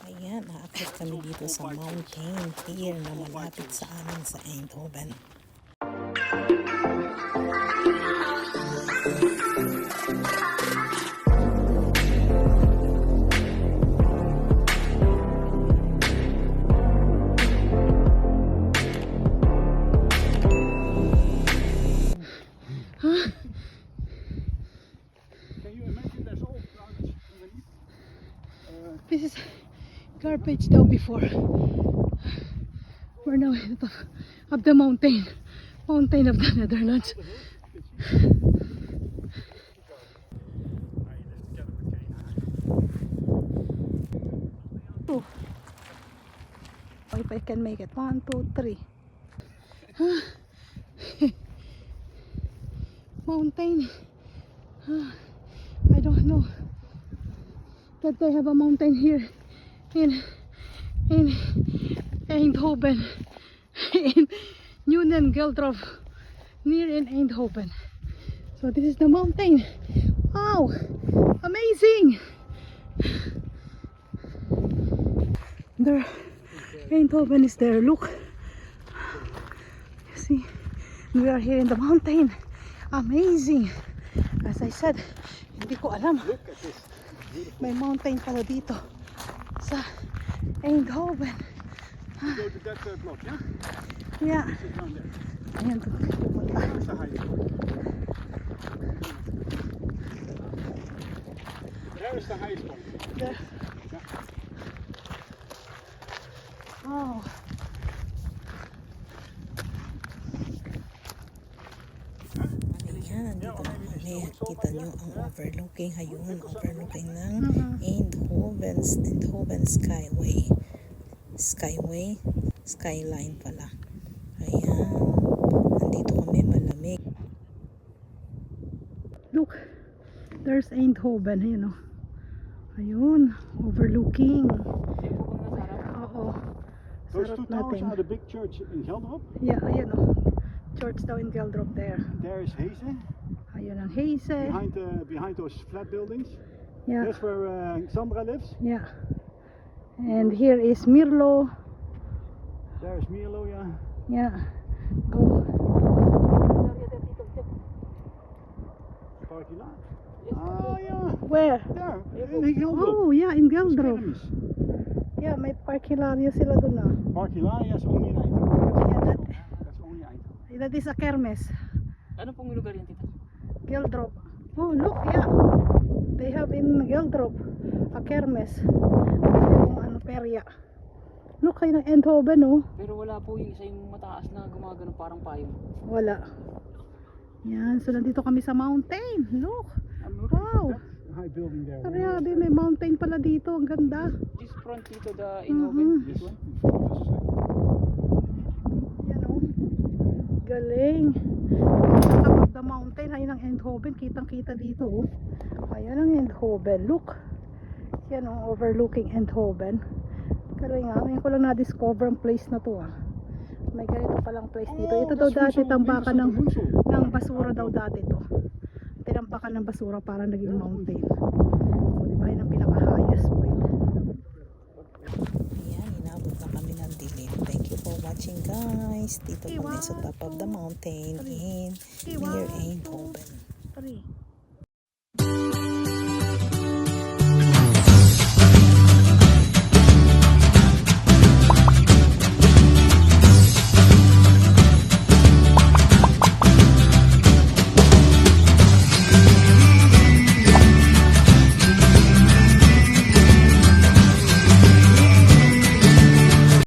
Ayan, aakyat kami dito sa mountain here na malapit sa amin sa Eindhoven. This is garbage though before. We're now at the top of the mountain of the Netherlands. Oh. If I can make it 1, 2, 3. Mountain. I don't know that they have a mountain here in Eindhoven, in Nuenen Geldrop, near in Eindhoven. So this is the mountain. Wow, amazing! There, Eindhoven is there. Look, you see, we are here in the mountain. Amazing. As I said, hindi ko alam. May mountain pala dito sa Eindhoven. Go to that block, yeah? Yeah. Sit down there. Ayan, pupunta. There's the highest point. There is the highest point. There. Oh. Ayan, dito na kami. Kita nyo ang overlooking. Ayun, overlooking ng Eindhoven Skyway. Skyline pala. Ayan. Nandito kami, malamig. Look, there's Eindhoven. Ayun, oh. Ayun, overlooking. Oo. Those Sarap two towers natin. are the big church in Geldrop. Yeah, ayun, oh. Church daw in Geldrop there. There is Heese. Ayun ang Heise. Behind those flat buildings. Yeah, That's where Sandra lives. yeah. And here is Mirlo. There is Milo, yeah. Yeah. Go. Parking lot. Oh, yeah. Where? There, in Geldrop. Oh, yeah, in Geldrop. Kermis. Yeah, may parking area sila dun ah. Parking lot, yes, only in Eindhoven. Yeah, That's only Eindhoven. that is a kermes. Ano pong lugar yan, tita? Geldrop. Oh, look, yeah. They have in Geldrop a kermes. Yung ano, perya. Look, kayo ng Eindhoven, oh. Pero wala po yung isa yung mataas na gumagano parang payong. Wala. Yan, so nandito kami sa mountain. Look. I'm looking Wow. at that high building there. Grabe, may mountain pala dito. Ang ganda. This front dito, the Eindhoven. This one? Yan, oh. Galing. Top of the mountain. Ayun ang Eindhoven. Kitang-kita dito, oh. Ayan ang Eindhoven. Look. Yan, oh. Overlooking Eindhoven. Galing, ah. Ngayon ko lang na-discover ang place na to, ah. May ganito palang place dito. Ito daw dati tambakan ng basura daw dati to. Tinampakan ng basura para naging mountain. O, diba? Yun ang pinaka-highest point. Ayan, inabot na kami ng dilim. Thank you for watching, guys. Dito kami sa top of the mountain in near Eindhoven. 3